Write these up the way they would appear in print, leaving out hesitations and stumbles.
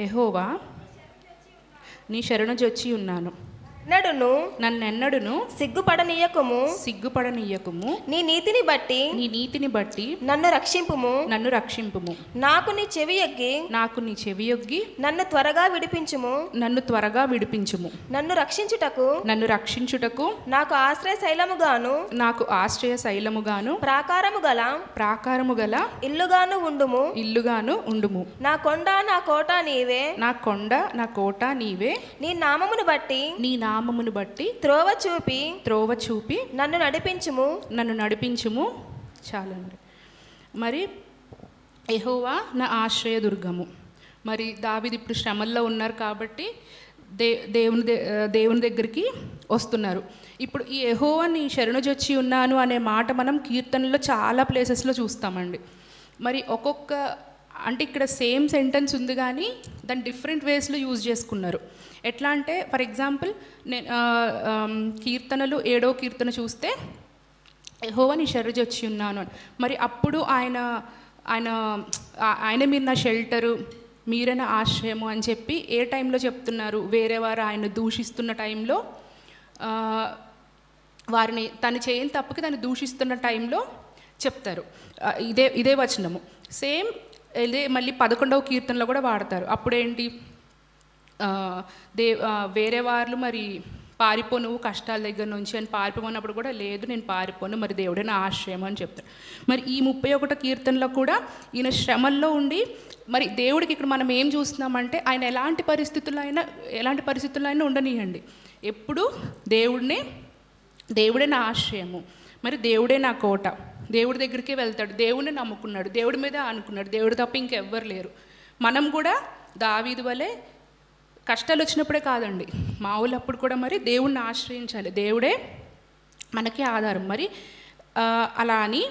యెహోవా నీ శరణుజొచ్చి ఉన్నాను, నన్నెన్నడును సిగ్గుపడనీయకుము. నీ నీతిని బట్టి నన్ను రక్షింపుము. నాకు నీ చెవియొగ్గి నన్ను త్వరగా విడిపించుము. నన్ను రక్షించుటకు నాకు ఆశ్రయ శైలముగాను ప్రాకారము గల ఇల్లుగాను ఉండుము. నా కొండ నా కోట నీవే. నీ నామమును బట్టి త్రోవ చూపి నన్ను నడిపించుము. చాలండి. మరి యెహోవా నా ఆశ్రయదుర్గము. మరి దావీదు ఇప్పుడు శ్రమల్లో ఉన్నారు కాబట్టి దేవుని దగ్గరికి వస్తున్నారు. ఇప్పుడు ఈ యెహోవా నీ శరణుజొచ్చి ఉన్నాను అనే మాట మనం కీర్తనలో చాలా ప్లేసెస్లో చూస్తామండి. మరి అంటే ఇక్కడ సేమ్ సెంటెన్స్ ఉంది కానీ దాన్ని డిఫరెంట్ వేస్లో యూజ్ చేసుకున్నారు. ఎట్లా అంటే ఫర్ ఎగ్జాంపుల్ నేను కీర్తనలు 7వ కీర్తన చూస్తే యెహోవా నీ శరణుజొచ్చి ఉన్నాను అని. మరి అప్పుడు ఆయన మీరు నా షెల్టరు, మీరే నా ఆశ్రయము అని చెప్పి ఏ టైంలో చెప్తున్నారు? వేరే వారు ఆయన దూషిస్తున్న టైంలో, వారిని తను చేయని తప్పుకి తను దూషిస్తున్న టైంలో చెప్తారు. ఇదే వచనము సేమ్ ఇదే మళ్ళీ 11వ కీర్తనలో కూడా వాడతారు. అప్పుడేంటి, వేరే వాళ్ళు మరి పారిపో నువ్వు కష్టాల దగ్గర నుంచి అని పారిపోయినప్పుడు కూడా లేదు నేను పారిపోను, మరి దేవుడే నా ఆశ్రయం అని చెప్తాడు. మరి ఈ 31వ కీర్తనలో కూడా ఈయన శ్రమల్లో ఉండి మరి దేవుడికి ఇక్కడ మనం ఏం చూస్తున్నామంటే ఆయన ఎలాంటి పరిస్థితుల్లో అయినా ఉండనియండి, ఎప్పుడు దేవుడే నా ఆశ్రయము, మరి దేవుడే నా కోట, దేవుడి దగ్గరికే వెళ్తాడు, దేవుడిని నమ్ముకున్నాడు, దేవుడి మీద అనుకున్నాడు, దేవుడు తప్ప ఇంకెవ్వరు లేరు. మనం కూడా దావీదు వలె కష్టాలు వచ్చినప్పుడే కాదండి, మామూలప్పుడు కూడా మరి దేవుడిని ఆశ్రయించాలి, దేవుడే మనకి ఆధారం. మరి అలా అని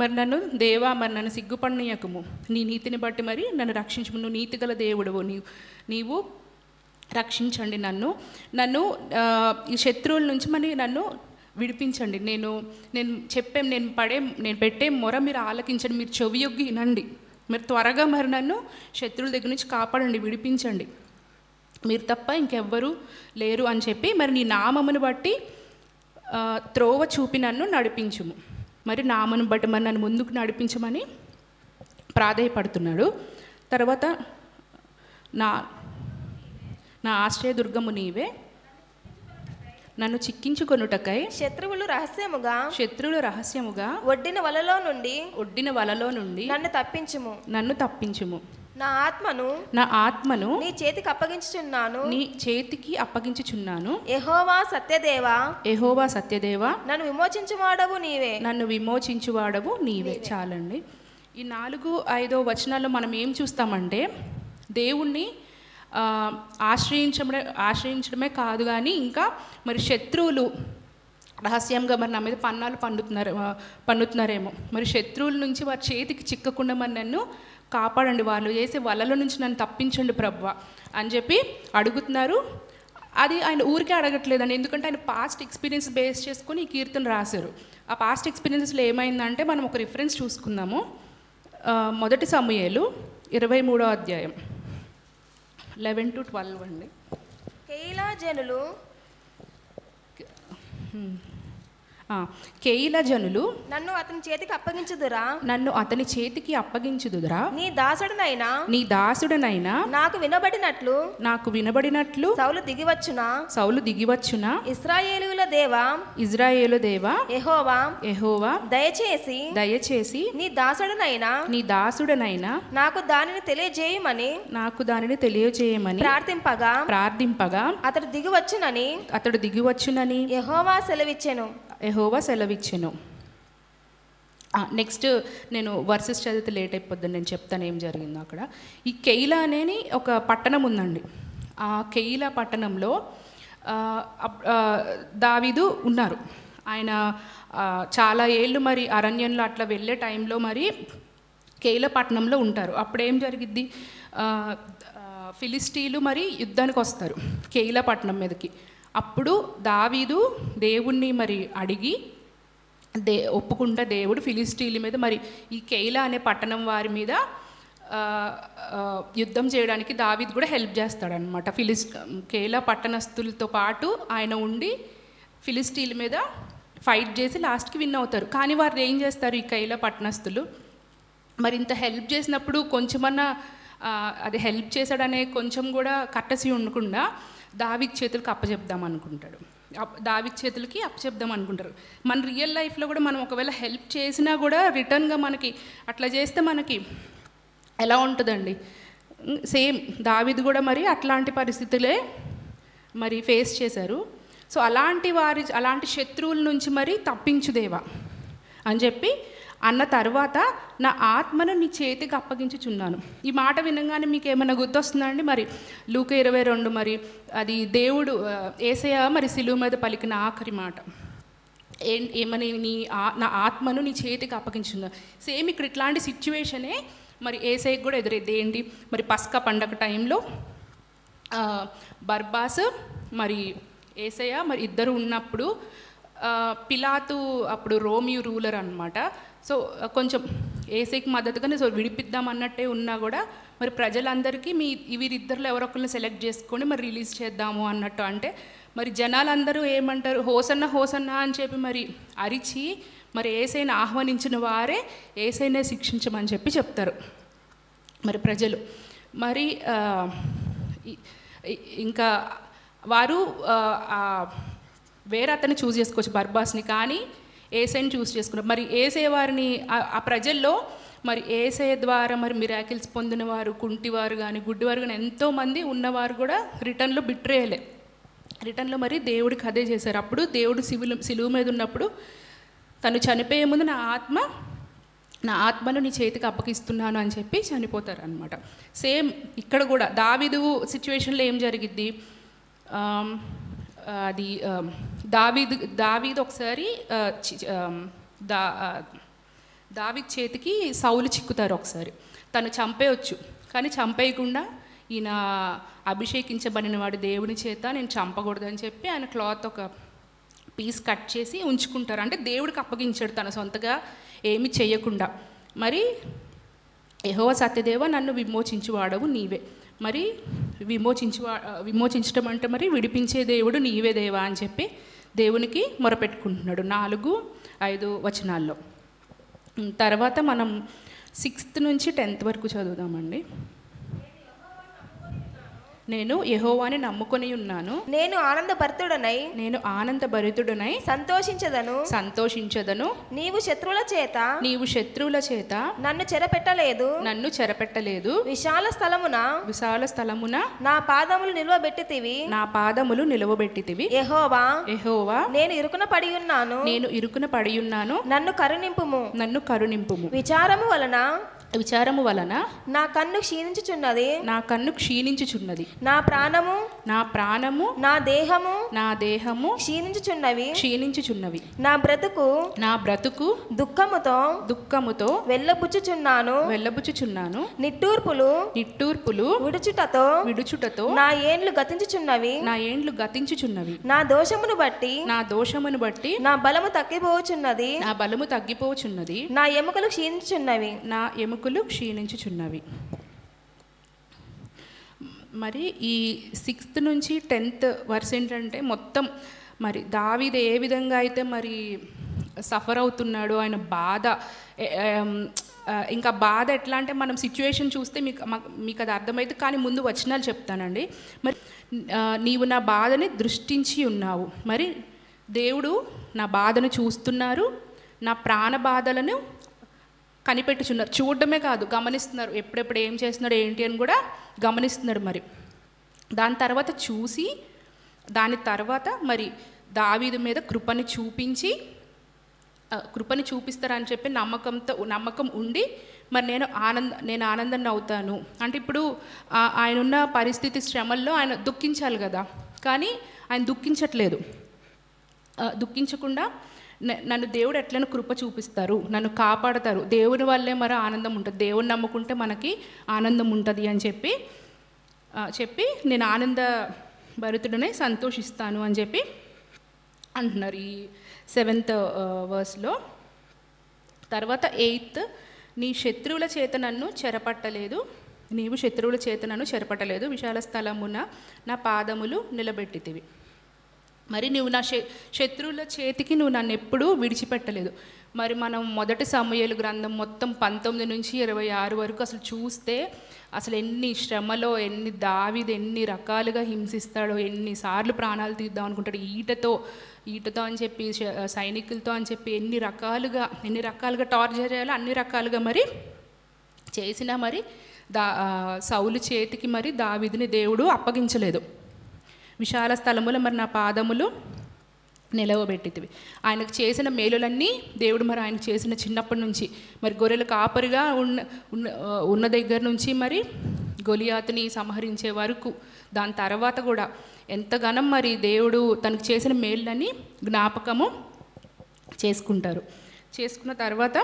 మరి నన్ను సిగ్గుపడనీయకుము, నీ నీతిని బట్టి మరి నన్ను రక్షించము, నువ్వు నీతిగల దేవుడువు, నీవు రక్షించండి నన్ను ఈ శత్రువుల నుంచి మరి నన్ను విడిపించండి. నేను పెట్టే మొర మీరు ఆలకించండి, మీరు చెవియొగ్గి వినండి, మీరు త్వరగా మరి నన్ను శత్రువుల దగ్గర నుంచి కాపాడండి, విడిపించండి, మీరు తప్ప ఇంకెవ్వరూ లేరు అని చెప్పి మరి నీ నామమును బట్టి త్రోవ చూపి నన్ను నడిపించుము. మరి నామను బట్టి మరి నన్ను ముందుకు నడిపించమని ప్రాధేయపడుతున్నాడు. తర్వాత నా ఆశ్రయదుర్గము నీవే, నన్ను చిక్కించుకొనుటకై శత్రువులు రహస్యముగా ఒడ్డిన వలలో నుండి నన్ను తప్పించుము. నా ఆత్మను నీ చేతికి అప్పగించుచున్నాను. యెహోవా సత్యదేవా నన్ను విమోచించువాడవు నీవే. చాలండి. ఈ 4-5 వచనాల్లో మనం ఏం చూస్తామంటే దేవుణ్ణి ఆశ్రయించడమే కాదు కానీ ఇంకా మరి శత్రువులు రహస్యంగా మరి నా మీద పన్నాలు పన్నుతున్నారేమో, మరి శత్రువుల నుంచి వారి చేతికి చిక్కకుండా మరి నన్ను కాపాడండి, వాళ్ళు చేసే వలలో నుంచి నన్ను తప్పించండి ప్రభువా అని చెప్పి అడుగుతున్నారు. అది ఆయన ఊరికే అడగట్లేదండి, ఎందుకంటే ఆయన పాస్ట్ ఎక్స్పీరియన్స్ బేస్ చేసుకొని ఈ కీర్తన రాశారు. ఆ పాస్ట్ ఎక్స్పీరియన్స్లో ఏమైందంటే మనం ఒక రిఫరెన్స్ చూసుకుందాము. 1 సమూయేలు 23వ అధ్యాయం 11-12 అండి. కేయిలా జనులు నన్ను అతని చేతికి అప్పగించుదురా, నీ దాసుడనైనా నాకు వినబడినట్లు సౌలు దిగివచ్చునా. ఇశ్రాయేలు దేవా యెహోవా దయచేసి నీ దాసుడనైనా నాకు దానిని తెలియజేయమని ప్రార్థింపగా అతడు దిగివచ్చునని యెహోవా సెలవిచ్చెను. నెక్స్ట్ నేను వర్సెస్ చదివితే లేట్ అయిపోద్దని నేను చెప్తాను ఏం జరిగిందో అక్కడ. ఈ కెయిలా అనేది ఒక పట్టణం ఉందండి. ఆ కెయిలా పట్టణంలో దావీదు ఉన్నారు. ఆయన చాలా ఏళ్ళు మరి అరణ్యంలో అట్లా వెళ్ళే టైంలో మరి కెయిలా పట్టణంలో ఉంటారు. అప్పుడు ఏం జరిగిద్ది, ఫిలిస్టీలు మరి యుద్ధానికి వస్తారు కెయిలా పట్టణం మీదకి. అప్పుడు దావీదు దేవుణ్ణి మరి అడిగి ఒప్పుకుంటా దేవుడు ఫిలిస్టీల మీద మరి ఈ కెయిలా అనే పట్టణం వారి మీద యుద్ధం చేయడానికి దావీదు కూడా హెల్ప్ చేస్తాడనమాట. కేలా పట్టణస్థులతో పాటు ఆయన ఉండి ఫిలిస్టీన్ల మీద ఫైట్ చేసి లాస్ట్కి విన్ అవుతారు. కానీ వారు ఏం చేస్తారు, ఈ కేలా పట్టణస్థులు మరి ఇంత హెల్ప్ చేసినప్పుడు కొంచెమన్నా అది హెల్ప్ చేశాడనే కొంచెం కూడా కట్టసి ఉండకుండా దావీదు చేతులకు అప్పచెప్దాం అనుకుంటాడు. దావీదు చేతులకి అప్పచెప్దాం అనుకుంటారు. మన రియల్ లైఫ్లో కూడా మనం ఒకవేళ హెల్ప్ చేసినా కూడా రిటర్న్గా మనకి అట్లా చేస్తే మనకి ఎలా ఉంటుందండి? సేమ్ దావీదు కూడా మరి అట్లాంటి పరిస్థితులే మరి ఫేస్ చేశారు. సో అలాంటి శత్రువుల నుంచి మరి తప్పించు దేవా అని చెప్పి అన్న తర్వాత నా ఆత్మను నీ చేతికి అప్పగించుచున్నాను. ఈ మాట వినగానే మీకు ఏమైనా గుర్తొస్తుందండి? మరి లూకా 22 మరి అది దేవుడు యేసయ్య మరి సిలువ మీద పలికిన ఆఖరి మాట ఏమని, నా ఆత్మను నీ చేతికి అప్పగించున్నాను. సేమ్ ఇక్కడ ఇట్లాంటి సిచ్యువేషనే మరి యేసయ్యకి కూడా ఎదురైంది. ఏంటి మరి పస్కా పండగ టైంలో బర్బాస్ మరి యేసయ్య మరి ఇద్దరు ఉన్నప్పుడు పిలాతు అప్పుడు రోమియో రూలర్ అనమాట. సో కొంచెం యేసయ్యకి మద్దతుగానే సో విడిపిద్దాం అన్నట్టే ఉన్నా కూడా మరి ప్రజలందరికీ వీరిద్దరిలో ఎవరొకరిని సెలెక్ట్ చేసుకొని మరి రిలీజ్ చేద్దాము అన్నట్టు అంటే మరి జనాలందరూ ఏమంటారు, హోసన్న హోసన్న అని చెప్పి మరి అరిచి మరి యేసయ్యని ఆహ్వానించిన వారే యేసయ్యనే శిక్షించమని చెప్పి చెప్తారు మరి ప్రజలు. మరి ఇంకా వారు వేరే అతన్ని చూస్ చేసుకోవచ్చు బర్బాస్ని, కానీ యేసయ్యని చూస్ చేసుకున్నారు. మరి యేసయ్య వారిని ఆ ప్రజల్లో మరి యేసయ్య ద్వారా మరి మిరాకిల్స్ పొందిన వారు, కుంటివారు కానీ గుడ్డివారు కానీ ఎంతోమంది ఉన్నవారు కూడా రిటర్న్లో బిట్రేయలే. రిటర్న్లో మరి దేవుడికి అదే చేశారు. అప్పుడు దేవుడు సిలువ మీద ఉన్నప్పుడు తను చనిపోయే ముందు నా ఆత్మను నీ చేతికి అప్పగిస్తున్నాను అని చెప్పి చనిపోతారు అనమాట. సేమ్ ఇక్కడ కూడా దావీదు సిచ్యువేషన్లో ఏం జరిగిద్ది, అది దావీదు ఒకసారి దావీదు చేతికి సౌలు చిక్కుతారు ఒకసారి. తను చంపేయచ్చు, కానీ చంపేయకుండా ఈయన అభిషేకించబడిన వాడు దేవుని చేత నేను చంపకూడదని చెప్పి ఆయన క్లాత్ ఒక పీస్ కట్ చేసి ఉంచుకుంటారు. అంటే దేవుడికి అప్పగించాడు తన సొంతగా ఏమి చేయకుండా. మరి యెహోవా సత్యదేవ నన్ను విమోచించువాడవు నీవే. మరి విమోచించడం అంటే మరి విడిపించే దేవుడు నీవే దేవా అని చెప్పి దేవునికి మొరపెట్టుకుంటున్నాడు 4-5 వచనాల్లో. తర్వాత మనం 6th నుంచి 10th వరకు చదువుదామండి. నేను యెహోవాని నమ్ముకొని ఉన్నాను, నేను ఆనందభరితుడనై సంతోషించదను. నీవు శత్రువుల చేత నన్ను చెరపెట్టలేదు. విశాల స్థలమున నా పాదములు నిలువబెట్టితివి. యెహోవా నేను ఇరుకున పడి ఉన్నాను, నన్ను కరుణింపుము. విచారము వలన నా కన్ను క్షీణించుచున్నది. నా ప్రాణము నా దేహము క్షీణించుచున్నవి. నా బ్రతుకు దుఃఖముతో వెళ్ళబుచ్చుచున్నాను. నిట్టూర్పులు విడుచుటతో నా ఏండ్లు గతించుచున్నవి. నా దోషమును బట్టి నా బలము తగ్గిపోచున్నది. నా ఎముకలు క్షీణించుచున్నవి. మరి ఈ 6th నుంచి 10th వర్స్ ఏంటంటే మొత్తం మరి దావీదు ఏ విధంగా అయితే మరి సఫర్ అవుతున్నాడు, ఆయన బాధ, ఇంకా బాధ ఎట్లా అంటే మనం సిచ్యువేషన్ చూస్తే మీకు అది అర్థమైతే, కానీ ముందు వచనాలు చెప్తానండి. మరి నీవు నా బాధని దృష్టించి ఉన్నావు. మరి దేవుడు నా బాధను చూస్తున్నారు, నా ప్రాణ బాధలను కనిపెట్టుచున్నారు. చూడడమే కాదు, గమనిస్తున్నారు. ఎప్పుడెప్పుడు ఏం చేస్తున్నాడు ఏంటి అని కూడా గమనిస్తున్నాడు. మరి దాని తర్వాత మరి దావీదు మీద కృపని చూపిస్తారని చెప్పి నమ్మకం ఉండి మరి నేను ఆనందాన్ని అవుతాను అంటే, ఇప్పుడు ఆయన ఉన్న పరిస్థితి శ్రమల్లో ఆయన దుఃఖించాలి కదా, కానీ ఆయన దుఃఖించకుండా నన్ను దేవుడు ఎట్లనో కృప చూపిస్తారు, నన్ను కాపాడతారు, దేవుని వల్లే మరి ఆనందం ఉంటుంది, దేవుని నమ్ముకుంటే మనకి ఆనందం ఉంటుంది అని చెప్పి నేను ఆనందభరితుడనే సంతోషిస్తాను అని చెప్పి అంటున్నారు ఈ 7th వర్స్లో. తర్వాత 8th, నీ శత్రువుల చేత నన్ను చెరపట్టలేదు, నీవు శత్రువుల చేత నన్ను చెరపట్టలేదు, విశాల స్థలమున నా పాదములు నిలబెట్టితివి. మరి నువ్వు నా శత్రువుల చేతికి నువ్వు నన్ను ఎప్పుడూ విడిచిపెట్టలేదు. మరి మనం మొదటి సమూయేలు గ్రంథం మొత్తం 19 నుంచి 26 వరకు అసలు చూస్తే అసలు ఎన్ని శ్రమలో, దావీదు ఎన్ని రకాలుగా హింసిస్తాడో, ఎన్నిసార్లు ప్రాణాలు తీద్దాం అనుకుంటాడు, ఈటతో అని చెప్పి, సైనికులతో అని చెప్పి ఎన్ని రకాలుగా టార్చర్ చేయాలో అన్ని రకాలుగా మరి చేసినా మరి సౌలు చేతికి మరి దావీదుని దేవుడు అప్పగించలేదు. విశాల స్థలములో మరి నా పాదములు నిలవబెట్టితివి. ఆయనకు చేసిన మేలులన్నీ దేవుడు మరి ఆయనకు చేసిన చిన్నప్పటి నుంచి మరి గొర్రెల కాపరిగా ఉన్న దగ్గర నుంచి మరి గొలియాతుని సంహరించే వరకు, దాని తర్వాత కూడా ఎంతగానో మరి దేవుడు తనకు చేసిన మేలులని జ్ఞాపకము చేసుకున్న తర్వాత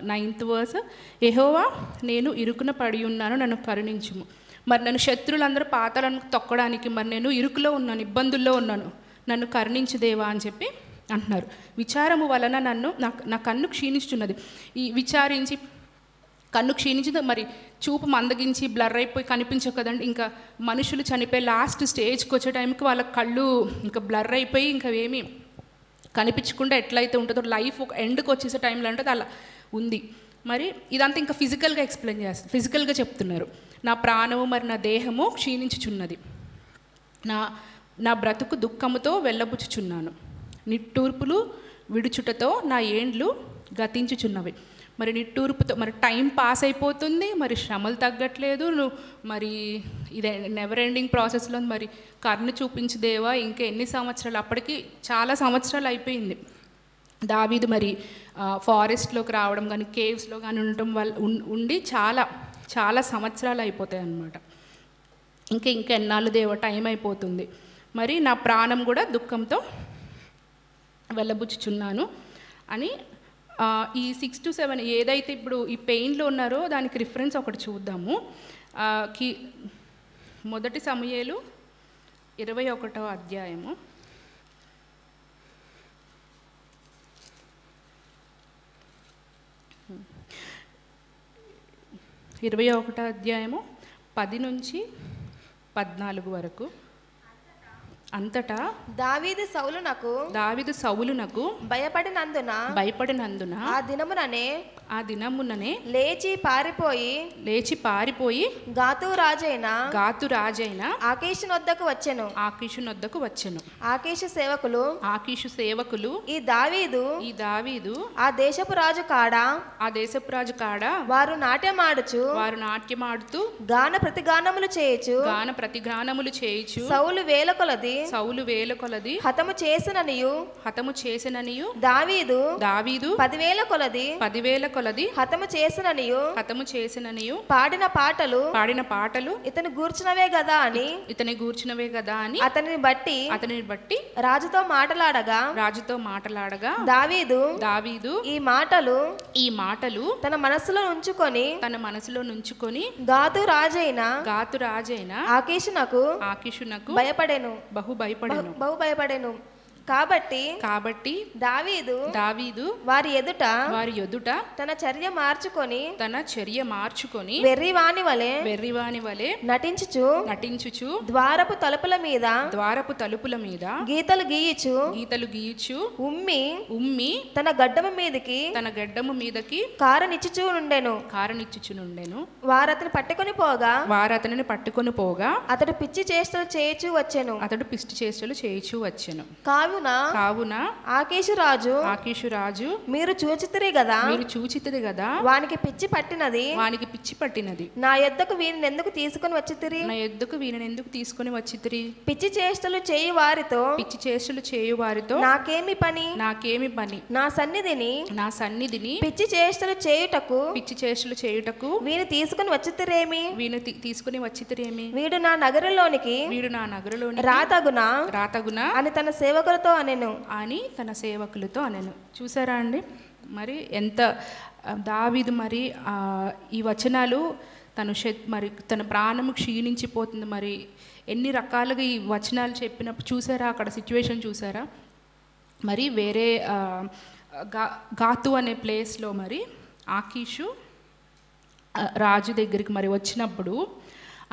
9th verse, యెహోవా నేను ఇరుకున పడి ఉన్నాను, నన్ను కరుణించుము. మరి నన్ను శత్రువులందరూ పాతాలను తొక్కడానికి మరి నేను ఇరుకులో ఉన్నాను, ఇబ్బందుల్లో ఉన్నాను, నన్ను కరుణించు దేవా అని చెప్పి అంటున్నారు. విచారము వలన నా కన్ను క్షీణిస్తున్నది. ఈ విచారించి కన్ను క్షీణించి మరి చూపు మందగించి బ్లర్ అయిపోయి కనిపించవు కదండి. ఇంకా మనుషులు చనిపోయి లాస్ట్ స్టేజ్కి వచ్చే టైంకి వాళ్ళ కళ్ళు ఇంకా బ్లర్ అయిపోయి ఇంకా ఏమీ కనిపించకుండా ఎట్లయితే ఉంటుందో లైఫ్ ఒక ఎండ్కి వచ్చేసే టైంలో అంటే అలా ఉంది. మరి ఇదంతా ఇంకా ఫిజికల్గా చెప్తున్నారు. నా ప్రాణము మరి నా దేహము క్షీణించుచున్నది, నా బ్రతుకు దుఃఖముతో వెళ్ళబుచ్చుచున్నాను, నిట్టూర్పులు విడుచుటతో నా ఏండ్లు గతించుచున్నవి. మరి నిట్టూర్పుతో మరి టైం పాస్ అయిపోతుంది, మరి శ్రమలు తగ్గట్లేదు, మరి ఇదే నెవర్ ఎండింగ్ ప్రాసెస్లో మరి కరుణ చూపించు దేవా. ఇంకా ఎన్ని సంవత్సరాలు, అప్పటికి చాలా సంవత్సరాలు అయిపోయింది. దావీదు మరి ఫారెస్ట్లోకి రావడం కానీ కేవ్స్లో కానీ ఉండటం వల్ల ఉండి చాలా సంవత్సరాలు అయిపోతాయి అన్నమాట. ఇంకా ఎన్నాళ్ళు దేవ టైం అయిపోతుంది, మరి నా ప్రాణం కూడా దుఃఖంతో వెళ్ళబుచ్చుచున్నాను అని. ఈ 6 to 7 ఏదైతే ఇప్పుడు ఈ పెయిన్లో ఉన్నారో దానికి రిఫరెన్స్ ఒకటి చూద్దాము. మొదటి సమూయేలు 21వ అధ్యాయము 21వ అధ్యాయము 10 నుంచి 14 వరకు. అంతటా దావీదు సౌలునకు భయపడినందున ఆ దినముననే లేచి పారిపోయి గాతు రాజైన ఆకీషు నొద్దకు వచ్చెను. ఆకీషు సేవకులు ఈ దావీదు ఆ దేశపు రాజు కాడ వారు నాట్యమాడుతూ గాన ప్రతిగానములు చేయుచు సౌలు వేల కొలది హతము చేసిననియు దావీదు 10,000 కొలది హతము చేసిననియు పాడిన పాటలు ఇతని గూర్చినవే గదా అని అతనిని బట్టి రాజుతో మాటలాడగా దావీదు ఈ మాటలు తన మనసులో ఉంచుకొని గాతు రాజైన ఆకీషునకు బహు భయపడెను. కాబట్టి దావీదు వారి ఎదుట తన చర్య మార్చుకొని వెర్రివాని వలె నటించుచు ద్వారపు తలుపుల మీద గీతలు గీయుచు ఉమ్మి తన గడ్డము మీదకి కారనిచ్చుచు నుండెను. వారతని పట్టుకొని పోగా అతడు పిచ్చి చేష్టలు చేయుచు వచ్చెను. కావున ఆకీషు రాజు మీరు చూచితిరి గదా వానికి పిచ్చి పట్టినది నా యొద్దకు వీనిని ఎందుకు తీసుకొని వచ్చితిరి పిచ్చి చేష్టలు చేయు వారితో నాకేమి పని నా సన్నిధిని పిచ్చి చేష్టలు చేయుటకు వీని తీసుకొని వచ్చితిరేమి వీడు నా నగరులోనికి రాతగునా అని తన సేవకులతో అనెను. చూసారా అండి, మరి ఎంత దావీదు మరి ఈ వచనాలు మరి తన ప్రాణము క్షీణించిపోతుంది, మరి ఎన్ని రకాలుగా ఈ వచనాలు చెప్పినప్పుడు చూసారా, అక్కడ సిచ్యువేషన్ చూసారా. మరి వేరే గాతు అనే ప్లేస్లో మరి ఆకీషు రాజు దగ్గరికి మరి వచ్చినప్పుడు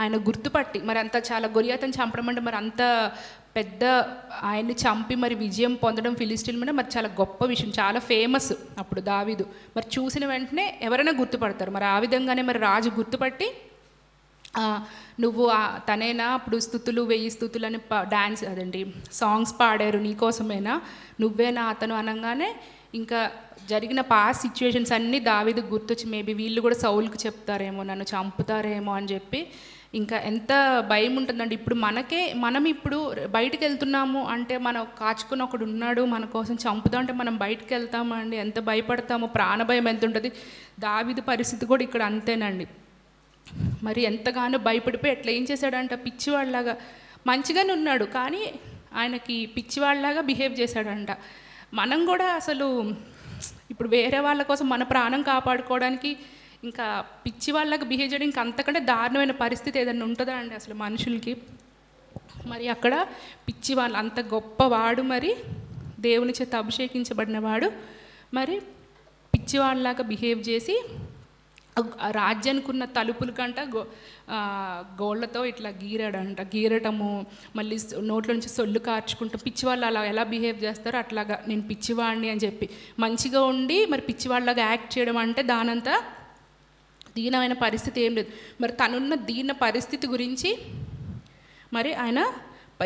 ఆయన గుర్తుపట్టి మరి అంత చాలా గొలియాతని చంపడం అంటే మరి అంత పెద్ద ఆయన్ని చంపి మరి విజయం పొందడం ఫిలిస్టీన్ మీద మరి చాలా గొప్ప విషయం, చాలా ఫేమస్ అప్పుడు దావీదు. మరి చూసిన వెంటనే ఎవరైనా గుర్తుపడతారు. మరి ఆ విధంగానే మరి రాజు గుర్తుపట్టి నువ్వు తనేనా అప్పుడు స్తుతులు 1000 స్తుతులు అని డ్యాన్స్ అదండి సాంగ్స్ పాడారు నీకోసమేనా, నువ్వేనా అతను అనగానే ఇంకా జరిగిన పాస్ట్ సిచ్యువేషన్స్ అన్నీ దావీదు గుర్తొచ్చి మేబీ వీళ్ళు కూడా సౌలుకి చెప్తారేమో, నన్ను చంపుతారేమో అని చెప్పి ఇంకా ఎంత భయం ఉంటుందండి. ఇప్పుడు మనం ఇప్పుడు బయటికి వెళ్తున్నాము అంటే మనం కాచుకుని ఒకడు ఉన్నాడు మన కోసం చంపుతా అంటే మనం బయటికి వెళ్తామా అండి, ఎంత భయపడతామో, ప్రాణభయం ఎంత ఉంటుంది. దావీదు పరిస్థితి కూడా ఇక్కడ అంతేనండి. మరి ఎంతగానో భయపడిపోయి ఎట్లా ఏం చేశాడంట, పిచ్చివాళ్ళలాగా మంచిగానే ఉన్నాడు కానీ ఆయనకి పిచ్చివాళ్ళలాగా బిహేవ్ చేశాడంట. మనం కూడా అసలు ఇప్పుడు వేరే వాళ్ళ కోసం మన ప్రాణం కాపాడుకోవడానికి ఇంకా పిచ్చి వాళ్ళకి బిహేవ్ చేయడం ఇంకా అంతకంటే దారుణమైన పరిస్థితి ఏదైనా ఉంటుందా అండి అసలు మనుషులకి. మరి అక్కడ పిచ్చి వాళ్ళు అంత గొప్పవాడు, మరి దేవుని చేత అభిషేకించబడినవాడు మరి పిచ్చివాళ్ళలాగా బిహేవ్ చేసి రాజ్యానికి ఉన్న తలుపుల కంట గోళ్లతో ఇట్లా గీరటము, మళ్ళీ నోట్ల నుంచి సొల్లు కార్చుకుంటూ పిచ్చివాళ్ళు అలా ఎలా బిహేవ్ చేస్తారో అట్లాగా నేను పిచ్చివాడిని అని చెప్పి మంచిగా ఉండి మరి పిచ్చివాళ్ళలాగా యాక్ట్ చేయడం అంటే దానంతా దీనమైన పరిస్థితి ఏం లేదు. మరి తనున్న దీన పరిస్థితి గురించి మరి ఆయన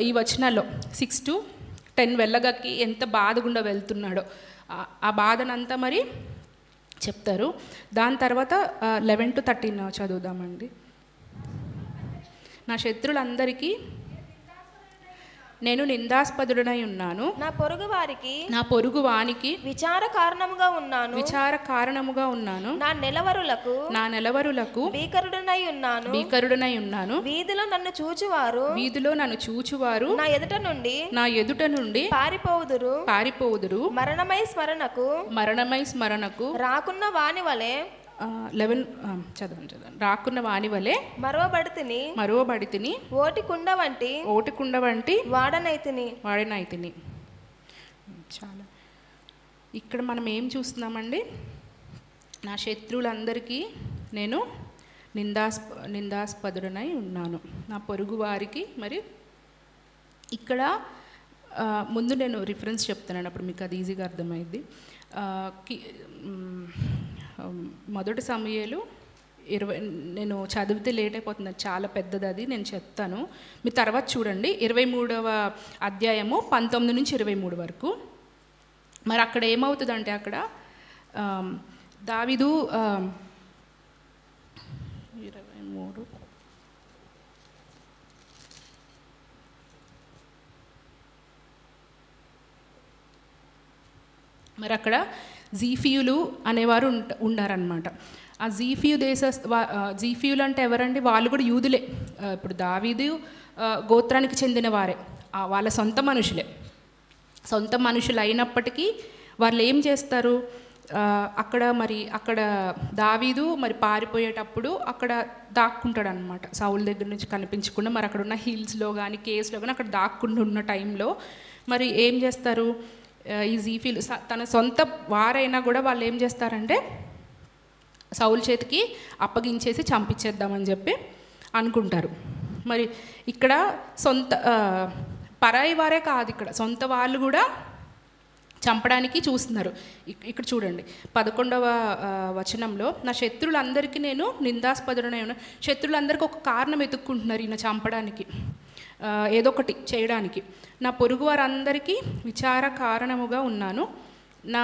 ఈ వచనాల్లో 6-10 వెళ్ళగక్కి ఎంత బాధగుండా వెళ్తున్నాడో ఆ బాధనంతా మరి చెప్తారు. దాని తర్వాత 11-13 చదువుదామండి. నా శత్రులందరికీ నేను నిందాస్పదుడనై ఉన్నాను, నా పొరుగు వానికి విచార కారణముగా ఉన్నాను, నా నెలవరులకు భీకరుడనై ఉన్నాను. వీధిలో నన్ను చూచువారు నా ఎదుట నుండి పారిపోవుదురు. మరణమై స్మరణకు రాకున్న వాని వలె 11 చదవండి. రాకున్న వాని వలె మరువబడితిని ఓటికుండ వంటి వాడనైతిని. చాలా ఇక్కడ మనం ఏం చూస్తున్నామండి, నా శత్రువులందరికీ నేను నిందాస్పదుడనై ఉన్నాను, నా పొరుగు వారికి. మరి ఇక్కడ ముందు నేను రిఫరెన్స్ చెప్తున్నాను, అప్పుడు మీకు అది ఈజీగా అర్థమైంది. మొదటి సమూయేలు 20 నేను చదివితే లేట్ అయిపోతుంది, చాలా పెద్దది అది, నేను చెప్తాను మీరు తర్వాత చూడండి. 23వ అధ్యాయము 19-23 వరకు. మరి అక్కడ ఏమవుతుందంటే అక్కడ దావీదు 23 మరి అక్కడ జీఫీయులు అనేవారు ఉండారనమాట. ఆ జీఫీయులు అంటే ఎవరండి, వాళ్ళు కూడా యూదులే. ఇప్పుడు దావీదు గోత్రానికి చెందిన వారే, వాళ్ళ సొంత మనుషులు అయినప్పటికీ వాళ్ళు ఏం చేస్తారు, అక్కడ దావీదు మరి పారిపోయేటప్పుడు అక్కడ దాక్కుంటాడు అనమాట, సౌలు దగ్గర నుంచి కనిపించకుండా. మరి అక్కడ ఉన్న హిల్స్లో కానీ కేవ్స్లో కానీ అక్కడ దాక్కుండా ఉన్న టైంలో మరి ఏం చేస్తారు, ఈ జీఫీలు తన సొంత వారైనా కూడా వాళ్ళు ఏం చేస్తారంటే సౌలు చేతికి అప్పగించేసి చంపించేద్దామని చెప్పి అనుకుంటారు. మరి ఇక్కడ పరాయి వారే కాదు, ఇక్కడ సొంత వాళ్ళు కూడా చంపడానికి చూస్తున్నారు. ఇక్కడ చూడండి 11వ వచనంలో, నా శత్రువులందరికీ నేను నిందాస్పదుడనై ఉన్నాను. శత్రువులందరికీ ఒక కారణం ఎత్తుక్కుంటున్నారు ఈయన చంపడానికి, ఏదో ఒకటి చేయడానికి. నా పొరుగు వారందరికీ విచార కారణముగా ఉన్నాను, నా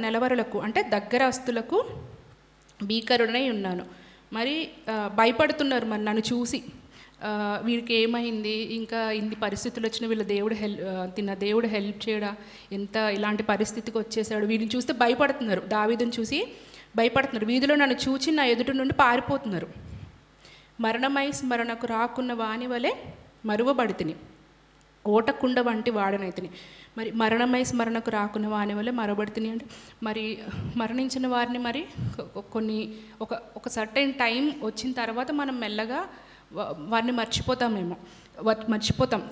నెలవరులకు అంటే దగ్గరస్తులకు భీకరుడనై ఉన్నాను. మరి భయపడుతున్నారు మరి నన్ను చూసి, వీరికి ఏమైంది, ఇంకా ఇన్ని పరిస్థితులు వచ్చిన వీళ్ళ దేవుడు హెల్ప్ చేయడా, ఎంత ఇలాంటి పరిస్థితికి వచ్చేసాడు, వీరిని చూస్తే భయపడుతున్నారు, దావీదుని చూసి భయపడుతున్నారు. వీధిలో నన్ను చూచి నా ఎదుటి నుండి పారిపోతున్నారు. మరణమై స్మరణకు రాకున్న వాని వలె మరువబడితిని, ఓటకుండ వంటి వాడనైతిని. మరి మరణమై స్మరణకు రాకున్న వాని వల్ల మరబడితిని అంటే మరి మరణించిన వారిని మరి ఒక సర్టెన్ టైం వచ్చిన తర్వాత మనం మెల్లగా వారిని మర్చిపోతాం.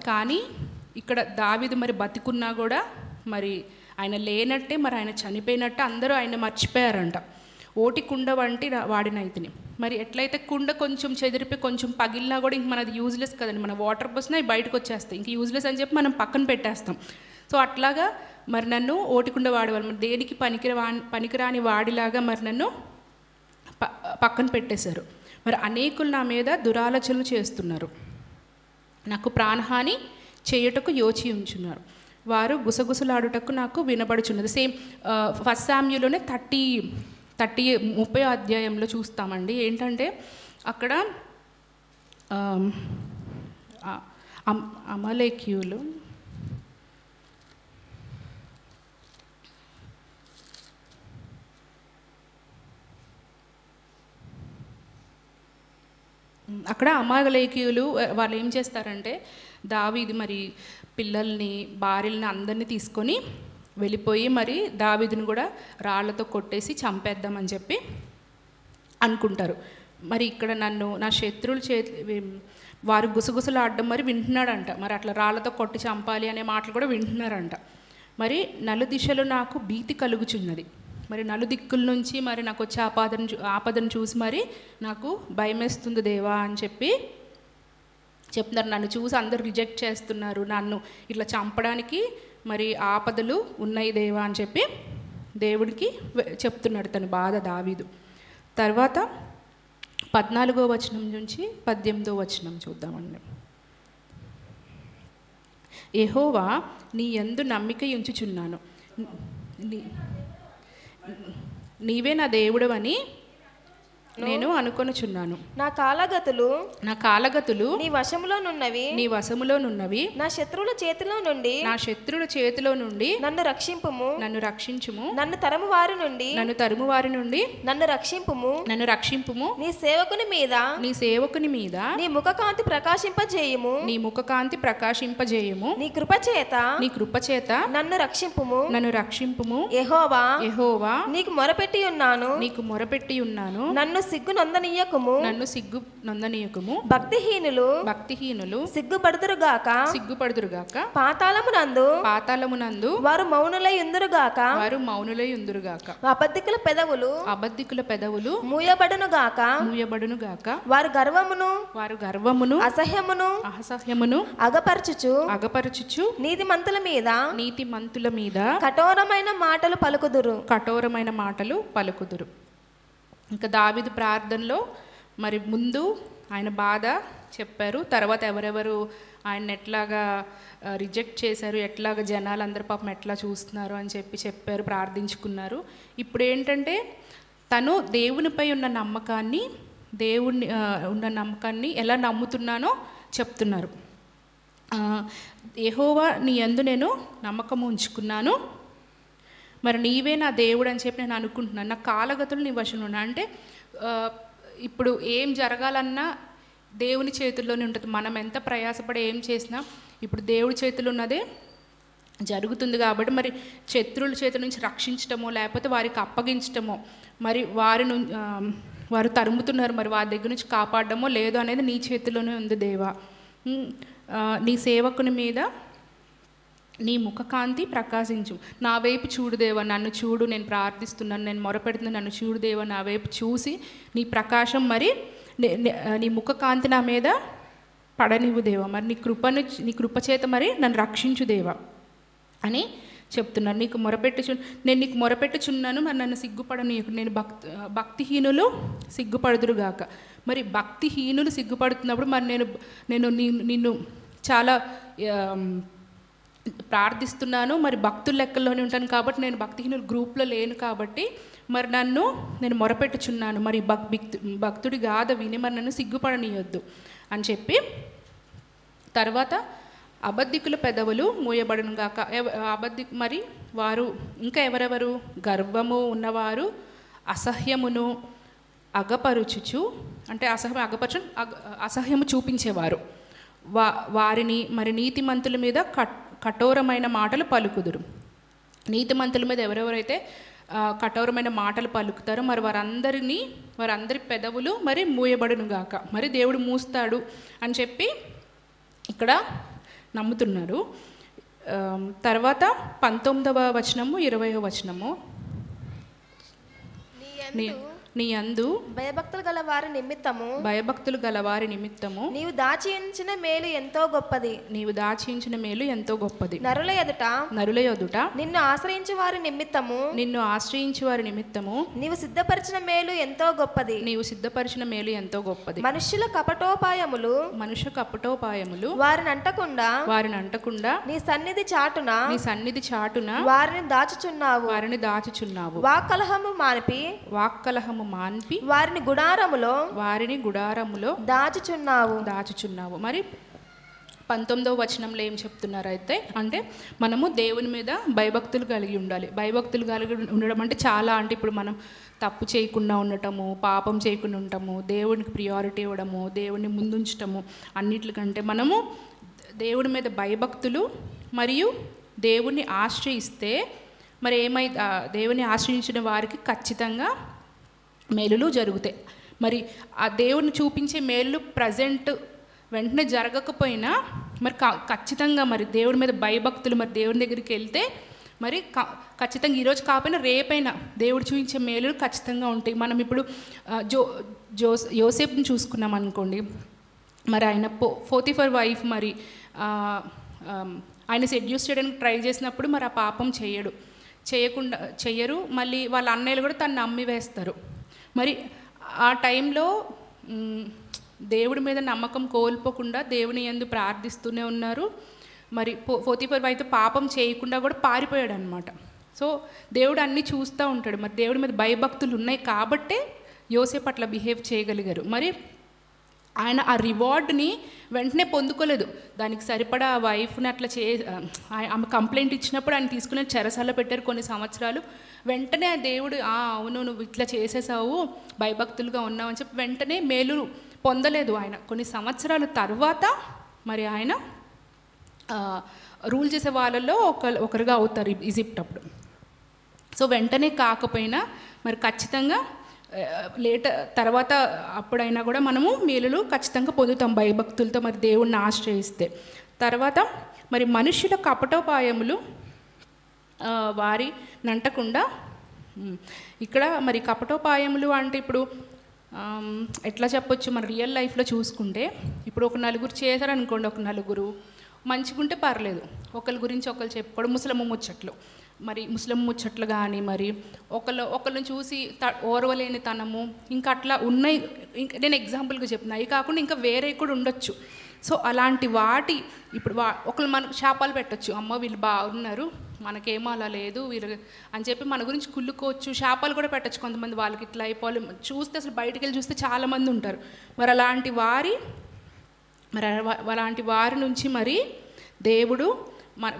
కానీ ఇక్కడ దావీదు మరి బతికున్నా కూడా మరి ఆయన లేనట్టే, మరి ఆయన చనిపోయినట్టే అందరూ ఆయన మర్చిపోయారంట. ఓటి కుండ వంటి వాడినైతిని. మరి ఎట్లయితే కుండ కొంచెం చెదిరిపి కొంచెం పగిలినా కూడా ఇంక మనది యూజ్లెస్ కదండి, మన వాటర్ పోసినా అవి బయటకు వచ్చేస్తాయి, ఇంక యూజ్లెస్ అని చెప్పి మనం పక్కన పెట్టేస్తాం. సో అట్లాగా మరి నన్ను ఓటికుండ వాడేవాళ్ళు, మరి దేనికి పనికిరాని వాడిలాగా మరి నన్ను పక్కన పెట్టేశారు. మరి అనేకులు నా మీద దురాలోచనలు చేస్తున్నారు, నాకు ప్రాణహాని చేయుటకు యోచి ఉంచున్నారు, వారు గుసగుసలాడుటకు నాకు వినబడుచున్నది. సేమ్ ఫస్ట్ శామ్యూలోనే 30 అధ్యాయంలో చూస్తామండి. ఏంటంటే అక్కడ అమలేకీయులు వాళ్ళు ఏం చేస్తారంటే దావీదు మరి పిల్లల్ని భార్యల్ని అందరినీ తీసుకొని వెళ్ళిపోయి మరి దావీదుని కూడా రాళ్లతో కొట్టేసి చంపేద్దామని చెప్పి అనుకుంటారు. మరి ఇక్కడ నా శత్రువుల వారు గుసగుసలు ఆడడం మరి వింటున్నాడంట. మరి అట్లా రాళ్లతో కొట్టి చంపాలి అనే మాటలు కూడా వింటున్నారంట. మరి నలుదిశలో నాకు భీతి కలుగుచున్నది, మరి నలుదిక్కుల నుంచి మరి నాకు వచ్చే ఆపదను చూసి మరి నాకు భయమేస్తుంది దేవా అని చెప్పి చెప్తున్నారు. నన్ను చూసి అందరూ రిజెక్ట్ చేస్తున్నారు, నన్ను ఇట్లా చంపడానికి మరి ఆపదలు ఉన్నాయి దేవా అని చెప్పి దేవుడికి చెప్తున్నాడు తన బాధ దావీదు. తర్వాత 14వ వచనం నుంచి 18వ వచనం చూద్దామండి. యెహోవా నీ యందు నమ్మిక ఉంచుచున్నాను, నీవే నా దేవుడవని నేను అనుకొనుచున్నాను. నా కాలగతులు నీ వశములోనున్నవి, నా శత్రువుల చేతిలో నుండి నన్ను రక్షింపుము, నన్ను తరుము వారి నుండి నన్ను రక్షింపుము, నీ సేవకుని మీద నీ ముఖకాంతి ప్రకాశింపజేయుము, నీ కృపచేత నన్ను రక్షింపుము. యెహోవా నీకు మొరపెట్టి ఉన్నాను, నన్ను సిగ్గు నొందనీయకుము. భక్తిహీనులు సిగ్గుపడుదురుగాక, పాతాళమునందు వారు మౌనులై ఉందురుగాక. అబద్ధికుల పెదవులు మూయబడునుగాక. వారు గర్వమును అసహ్యమును అగపరచుచు నీతిమంతుల మీద కఠోరమైన మాటలు పలుకుదురు. ఇంకా దావీదు ప్రార్థనలో మరి ముందు ఆయన బాధ చెప్పారు, తర్వాత ఎవరెవరు ఆయన ఎట్లాగా రిజెక్ట్ చేశారు, ఎట్లాగా జనాలందరూ పాపం ఎట్లా చూస్తున్నారు అని చెప్పారు, ప్రార్థించుకున్నారు. ఇప్పుడు ఏంటంటే తను దేవునిపై ఉన్న నమ్మకాన్ని ఎలా నమ్ముతున్నానో చెప్తున్నారు. యెహోవా నీ యందు నేను నమ్మకం ఉంచుకున్నాను, మరి నీవే నా దేవుడు అని చెప్పి నేను అనుకుంటున్నాను, నా కాలగతులు నీ వశంలో ఉన్నా. అంటే ఇప్పుడు ఏం జరగాలన్నా దేవుని చేతుల్లోనే ఉంటుంది. మనం ఎంత ప్రయాసపడి ఏం చేసినా ఇప్పుడు దేవుడి చేతులు ఉన్నదే జరుగుతుంది. కాబట్టి మరి శత్రువుల చేతుల నుంచి రక్షించటమో లేకపోతే వారికి అప్పగించటమో, మరి వారు తరుముతున్నారు, మరి వారి దగ్గర నుంచి కాపాడడమో లేదో అనేది నీ చేతిలోనే ఉంది దేవా. నీ సేవకుని మీద నీ ముఖకాంతి ప్రకాశించు, నా వైపు చూడు దేవా, నన్ను చూడు, నేను ప్రార్థిస్తున్నాను, నేను మొరపెడుతున్నాను, నన్ను చూడు దేవా, నా వైపు చూసి నీ ప్రకాశం మరి నీ ముఖకాంతి నా మీద పడనివ్వు దేవా, మరి నీ కృపచేత మరి నన్ను రక్షించు దేవా అని చెప్తున్నారు. నేను నీకు మొరపెట్టుచున్నాను, మరి నన్ను సిగ్గుపడనీయకు. నేను భక్తిహీనులు సిగ్గుపడుదురుగాక. మరి భక్తిహీనులు సిగ్గుపడుతున్నప్పుడు మరి నేను నిన్ను చాలా ప్రార్థిస్తున్నాను, మరి భక్తుల లెక్కల్లోనే ఉంటాను కాబట్టి నేను భక్తిహీనుల గ్రూప్లో లేను కాబట్టి మరి నేను మొరపెట్టుచున్నాను, మరి భక్తుడి గాథ విని మరి నన్ను సిగ్గుపడనీయొద్దు అని చెప్పి. తర్వాత అబద్ధికుల పెదవులు మూయబడును గాక. మరి వారు ఇంకా ఎవరెవరు? గర్వము ఉన్నవారు, అసహ్యమును అగపరుచుచు, అంటే అసహ్యము చూపించేవారు, వారిని మరి నీతిమంతుల మీద కఠోరమైన మాటలు పలుకుదురు. నీతిమంతుల మీద ఎవరెవరైతే కఠోరమైన మాటలు పలుకుతారో మరి వారందరి పెదవులు మరి మూయబడునుగాక, మరి దేవుడు మూస్తాడు అని చెప్పి ఇక్కడ నమ్ముతున్నారు. తర్వాత 19వ వచనము 20వ వచనము. నీ యందు భయభక్తులు గల వారి నిమిత్తము భయభక్తులు గల వారి నిమిత్తము నీవు దాచి ఉంచిన మేలు ఎంతో గొప్పది. నీవు దాచించిన మేలు ఎంతో గొప్పది. నరుల ఎదుట నిన్ను ఆశ్రయించు వారి నిమిత్తము నిన్ను ఆశ్రయించు వారి నిమిత్తము నీవు సిద్ధపరిచిన మేలు ఎంతో గొప్పది. నీవు సిద్ధపరిచిన మేలు ఎంతో గొప్పది. మనుష్యుల కపటోపాయములు వారిని అంటకుండా నీ సన్నిధి చాటున వారిని దాచుచున్నావు. వాక్కలహము మాన్పి వారిని గుడారములో దాచుచున్నావు. మరి 19వ వచనంలో ఏం చెప్తున్నారు అయితే అంటే మనము దేవుని మీద భయభక్తులు కలిగి ఉండాలి. భయభక్తులు కలిగి ఉండడం అంటే చాలా, అంటే ఇప్పుడు మనం తప్పు చేయకుండా ఉండటము, పాపం చేయకుండా ఉండటము, దేవునికి ప్రియారిటీ ఇవ్వడము, దేవుని ముందుంచటము, అన్నిటికంటే మనము దేవుడి మీద భయభక్తులు మరియు దేవుణ్ణి ఆశ్రయిస్తే మరి దేవుని ఆశ్రయించిన వారికి ఖచ్చితంగా మేలులు జరుగుతాయి. మరి ఆ దేవుని చూపించే మేలు ప్రజెంట్ వెంటనే జరగకపోయినా మరి ఖచ్చితంగా మరి దేవుడి మీద భయభక్తులు మరి దేవుని దగ్గరికి వెళ్తే మరి ఖచ్చితంగా ఈరోజు కాకపోయినా రేపైనా దేవుడు చూపించే మేలులు ఖచ్చితంగా ఉంటాయి. మనం ఇప్పుడు యోసేపుని చూసుకున్నాం అనుకోండి. మరి ఆయన పోతిఫర్ వైఫ్ మరి ఆయన సెడ్యూస్ చేయడానికి ట్రై చేసినప్పుడు మరి ఆ పాపం చెయ్యరు. మళ్ళీ వాళ్ళ అన్నయ్యలు కూడా తను నమ్మి వేస్తారు. మరి ఆ టైంలో దేవుడి మీద నమ్మకం కోల్పోకుండా దేవుని యందు ప్రార్థిస్తూనే ఉన్నారు. మరి పోతిఫర్ వైఫ్ పాపం చేయకుండా కూడా పారిపోయాడు అనమాట. సో దేవుడు అన్నీ చూస్తూ ఉంటాడు. మరి దేవుడి మీద భయభక్తులు ఉన్నాయి కాబట్టే యోసేపు అట్లా బిహేవ్ చేయగలిగారు. మరి ఆయన ఆ రివార్డ్ని వెంటనే పొందుకోలేదు. దానికి సరిపడా ఆ వైఫ్ని అట్లా ఆమె కంప్లైంట్ ఇచ్చినప్పుడు ఆయన తీసుకుని చెరసాలలో పెట్టారు కొన్ని సంవత్సరాలు. వెంటనే ఆ దేవుడు అవును నువ్వు ఇట్లా చేసేసావు, భయభక్తులుగా ఉన్నావు అని చెప్పి వెంటనే మేలు పొందలేదు. ఆయన కొన్ని సంవత్సరాల తర్వాత మరి ఆయన రూల్ చేసే వాళ్ళల్లో ఒకరుగా అవుతారు ఈజిప్ట్ అప్పుడు. సో వెంటనే కాకపోయినా మరి ఖచ్చితంగా తర్వాత అప్పుడైనా కూడా మనము మేలులు ఖచ్చితంగా పొందుతాం భయభక్తులతో మరి దేవుణ్ణి ఆశ్రయిస్తే. తర్వాత మరి మనుష్యుల కపటోపాయములు వారి నంటకుండా, ఇక్కడ మరి కపటోపాయములు అంటే ఇప్పుడు ఎట్లా చెప్పొచ్చు, మన రియల్ లైఫ్లో చూసుకుంటే ఇప్పుడు ఒక నలుగురు చేశారనుకోండి, ఒక నలుగురు మంచిగుంటే పర్లేదు, ఒకరి గురించి ఒకరు చెప్పుకోవడం ముస్లిం ముచ్చట్లు కానీ మరి ఒకళ్ళని చూసి ఓర్వలేని తనము ఇంకా అట్లా ఉన్నాయి. ఇంకా నేను ఎగ్జాంపుల్గా చెప్తున్నా, అవి కాకుండా ఇంకా వేరే కూడా ఉండొచ్చు. సో అలాంటి వాటి ఇప్పుడు ఒకళ్ళు మనకు శాపాలు పెట్టచ్చు, అమ్మ వీళ్ళు బాగున్నారు మనకేమో అలా లేదు వీళ్ళు అని చెప్పి మన గురించి కుళ్ళుకోవచ్చు, శాపాలు కూడా పెట్టచ్చు కొంతమంది. వాళ్ళకి ఇట్లా అయిపోవాలి చూస్తే అసలు బయటికి వెళ్ళి చూస్తే చాలామంది ఉంటారు. మరి అలాంటి వారి నుంచి మరి దేవుడు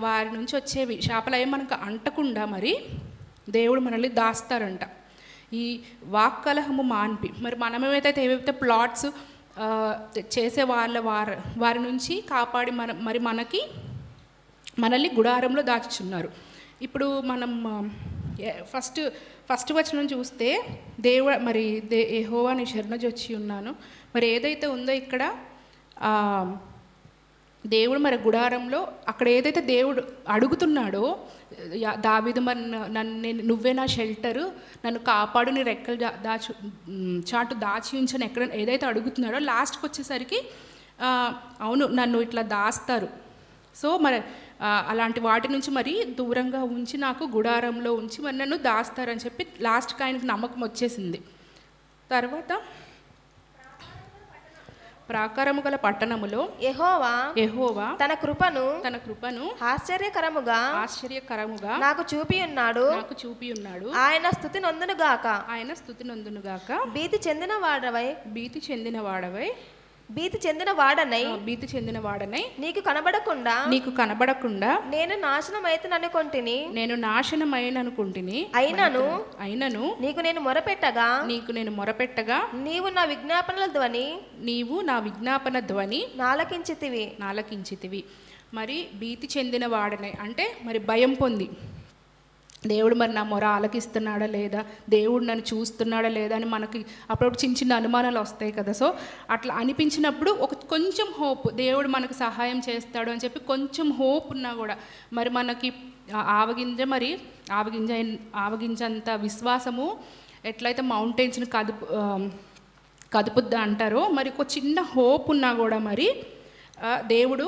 వారి నుంచి వచ్చేవి శాపాలు అవి మనకు అంటకుండా మరి దేవుడు మనల్ని దాస్తారంట. ఈ వాక్కలహము మాన్పి మరి ఏవైతే ప్లాట్స్ చేసే వారి నుంచి కాపాడి మనల్ని గుడారంలో దాచుచున్నారు. ఇప్పుడు మనం ఫస్ట్ వచనం చూస్తే యెహోవా నీ శరణొచ్చి ఉన్నాను. మరి ఏదైతే ఉందో ఇక్కడ దేవుడు మరి గుడారంలో అక్కడ ఏదైతే దేవుడు అడుగుతున్నాడో దావీదు మరి నువ్వే నా షెల్టరు, నన్ను కాపాడు, నీ రెక్కలు చాటు దాచి ఉంచని ఎక్కడ ఏదైతే అడుగుతున్నాడో లాస్ట్కి వచ్చేసరికి అవును నన్ను ఇట్లా దాస్తారు. సో మరి అలాంటి వాటి నుంచి మరి దూరంగా ఉంచి నాకు గుడారంలో ఉంచి మరి నన్ను దాస్తారని చెప్పి లాస్ట్కి ఆయనకు నమ్మకం వచ్చేసింది. తర్వాత ప్రాకారము గల పట్టణములో యెహోవా తన కృపను ఆశ్చర్యకరముగా నాకు చూపి ఉన్నాడు. ఆయన స్తుతి నొందును గాక. భీతి చెందిన వాడనై నీకు కనబడకుండా నేను నాశనమైననుకొంటిని. అయినను నీకు నేను మొరపెట్టగా నీవు నా విజ్ఞాపన ధ్వని నాలకించితివి. మరి భీతి చెందిన వాడనై అంటే మరి భయం పొంది దేవుడు మరి నా మొర ఆలకిస్తున్నాడా లేదా, దేవుడు నన్ను చూస్తున్నాడా లేదా అని మనకి అప్పుడప్పుడు చిన్న అనుమానాలు వస్తాయి కదా. సో అట్లా అనిపించినప్పుడు కొంచెం హోప్, దేవుడు మనకు సహాయం చేస్తాడు అని చెప్పి కొంచెం హోప్ ఉన్నా కూడా మరి మనకి ఆవగింజంత విశ్వాసము ఎట్లయితే మౌంటైన్స్ని కదుపుద్దా అంటారో, మరి ఒక చిన్న హోప్ ఉన్నా కూడా మరి దేవుడు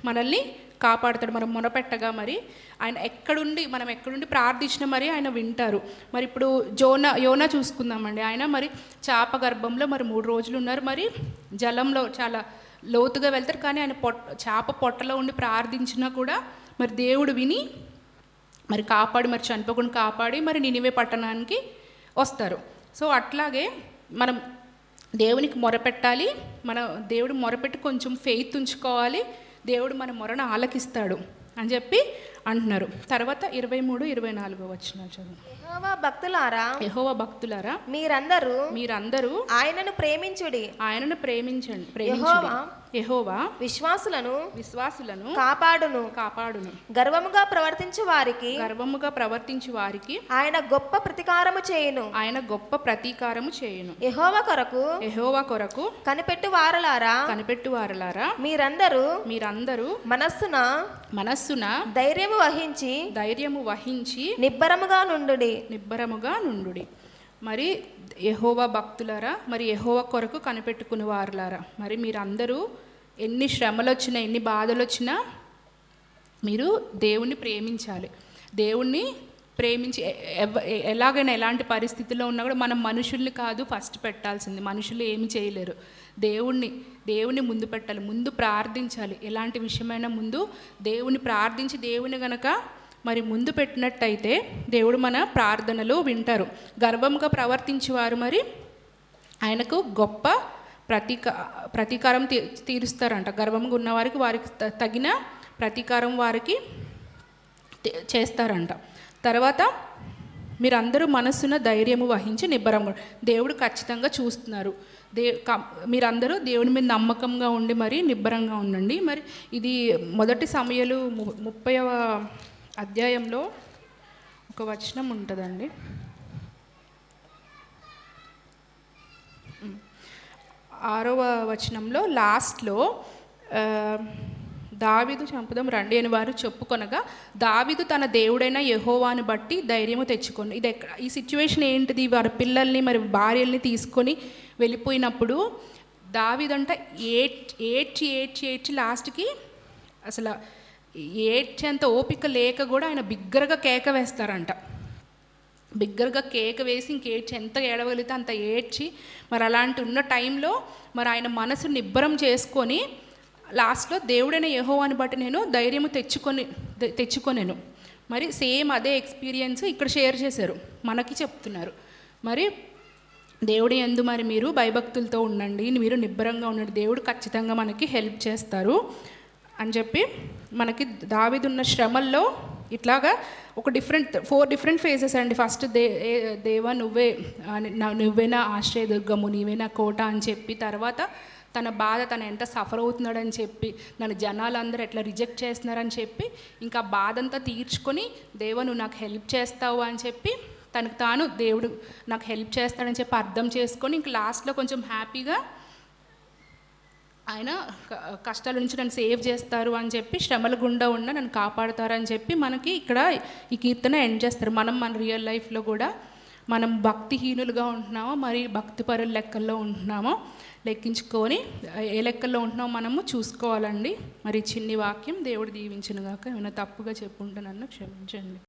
మనల్ని కాపాడుతాడు. మనం మొనపెట్టగా మరి ఆయన మనం ఎక్కడుండి ప్రార్థించినా మరి ఆయన వింటారు. మరి ఇప్పుడు యోనా చూసుకుందామండి. ఆయన మరి చాప గర్భంలో మరి 3 రోజులు ఉన్నారు. మరి జలంలో చాలా లోతుగా వెళ్తారు, కానీ ఆయన చాప పొట్టలో ఉండి ప్రార్థించినా కూడా మరి దేవుడు విని మరి కాపాడి, మరి చనిపోకుండా కాపాడి మరి నినివే పట్టణానికి వస్తారు. సో అట్లాగే మనం దేవునికి మొరపెట్టాలి. దేవుడు మొరపెట్టి కొంచెం ఫెయిత్ ఉంచుకోవాలి. దేవుడు మన మొరను ఆలకిస్తాడు అని చెప్పి అంటున్నారు. తర్వాత 23-24 వచనాలు చదువు. యెహోవా భక్తులారా మీరందరూ ఆయనను ప్రేమించుడి. ప్రేమించండి. యెహోవా విశ్వాసులను కాపాడును. గర్వముగా ప్రవర్తించు వారికి ఆయన గొప్ప ప్రతీకారము చేయును. యెహోవా కొరకు కనిపెట్టు వారలారా మీరందరూ మనస్సున ధైర్యము వహించి నిబ్బరముగా నుండుడి. మరి యెహోవా భక్తులారా, మరి యెహోవా కొరకు కనిపెట్టుకుని వారులారా, మరి మీరందరూ ఎన్ని శ్రమలు వచ్చినా, ఎన్ని బాధలు వచ్చినా మీరు దేవుణ్ణి ప్రేమించాలి. దేవుణ్ణి ప్రేమించి ఎలాగైనా ఎలాంటి పరిస్థితుల్లో ఉన్నా కూడా మనం మనుషుల్ని కాదు ఫస్ట్ పెట్టాల్సింది. మనుషులు ఏమి చేయలేరు. దేవుణ్ణి ముందు పెట్టాలి, ముందు ప్రార్థించాలి. ఎలాంటి విషయమైనా ముందు దేవుని ప్రార్థించి దేవుని గనక మరి ముందు పెట్టినట్టయితే దేవుడు మన ప్రార్థనలు వింటారు. గర్వంగా ప్రవర్తించేవారు మరి ఆయనకు గొప్ప ప్రతీకారం తీరుస్తారంట. గర్వంగా ఉన్నవారికి వారికి తగిన ప్రతీకారం వారికి చేస్తారంట. తర్వాత మీరందరూ మనస్సున ధైర్యము వహించి నిబ్బరంగా, దేవుడు ఖచ్చితంగా చూస్తున్నారు. మీరందరూ దేవుని మీద నమ్మకంగా ఉండి మరి నిబ్బరంగా ఉండండి. మరి ఇది 1 సమూయేలు 30వ అధ్యాయంలో ఒక వచనం ఉంటుందండి. 6వ వచనంలో లాస్ట్లో దావీదు చంపుదాం రండి అని వారు చెప్పుకొనగా దావీదు తన దేవుడైన యెహోవాను బట్టి ధైర్యము తెచ్చుకోండి. ఇది ఈ సిచ్యువేషన్ ఏంటిది? వారి పిల్లల్ని మరి భార్యల్ని తీసుకొని వెళ్ళిపోయినప్పుడు దావీదంట ఏడ్చి లాస్ట్కి అసలు ఏడ్చేంత ఓపిక లేక కూడా ఆయన బిగ్గరగా కేక వేస్తారంట. బిగ్గరగా కేక వేసి ఇంకేడ్చి ఎంత ఏడవగలిగితే అంత ఏడ్చి మరి అలాంటి ఉన్న టైంలో మరి ఆయన మనసు నిబ్బరం చేసుకొని లాస్ట్లో దేవుడైన యెహోవాని బట్టి నేను ధైర్యము తెచ్చుకొనేను. మరి సేమ్ అదే ఎక్స్పీరియన్స్ ఇక్కడ షేర్ చేశారు, మనకి చెప్తున్నారు. మరి దేవుడి యందు మరి మీరు భయభక్తులతో ఉండండి, మీరు నిబ్బరంగా ఉండండి, దేవుడు ఖచ్చితంగా మనకి హెల్ప్ చేస్తారు అని చెప్పి మనకి దావీదున్న శ్రమల్లో ఇట్లాగా ఒక 4 డిఫరెంట్ ఫేజెస్ అండి. ఫస్ట్ దేవా నువ్వే నా ఆశ్రయదుర్గము, నీవే నా కోట అని చెప్పి, తర్వాత తన బాధ తను ఎంత సఫర్ అవుతున్నాడని చెప్పి, నన్ను జనాలందరూ ఎట్లా రిజెక్ట్ చేస్తున్నారని చెప్పి, ఇంకా బాధ అంతా తీర్చుకొని దేవా నువ్వు నాకు హెల్ప్ చేస్తావు అని చెప్పి తనకు తాను దేవుడు నాకు హెల్ప్ చేస్తాడని చెప్పి అర్థం చేసుకొని ఇంక లాస్ట్లో కొంచెం హ్యాపీగా ఆయన కష్టాల నుంచి నన్ను సేవ్ చేస్తారు అని చెప్పి, శ్రమల గుండా ఉన్న నన్ను కాపాడుతారని చెప్పి మనకి ఇక్కడ ఈ కీర్తన ఎండ్ చేస్తారు. మన రియల్ లైఫ్లో కూడా మనం భక్తిహీనులుగా ఉంటున్నామో మరి భక్తిపరుల లెక్కల్లో ఉంటున్నామో లెక్కించుకొని ఏ లెక్కల్లో ఉంటున్నామో మనము చూసుకోవాలండి. మరి చిన్ని వాక్యం దేవుడు దీవించునుగాక. ఏమైనా తప్పుగా చెప్పుంటే నన్ను క్షమించండి.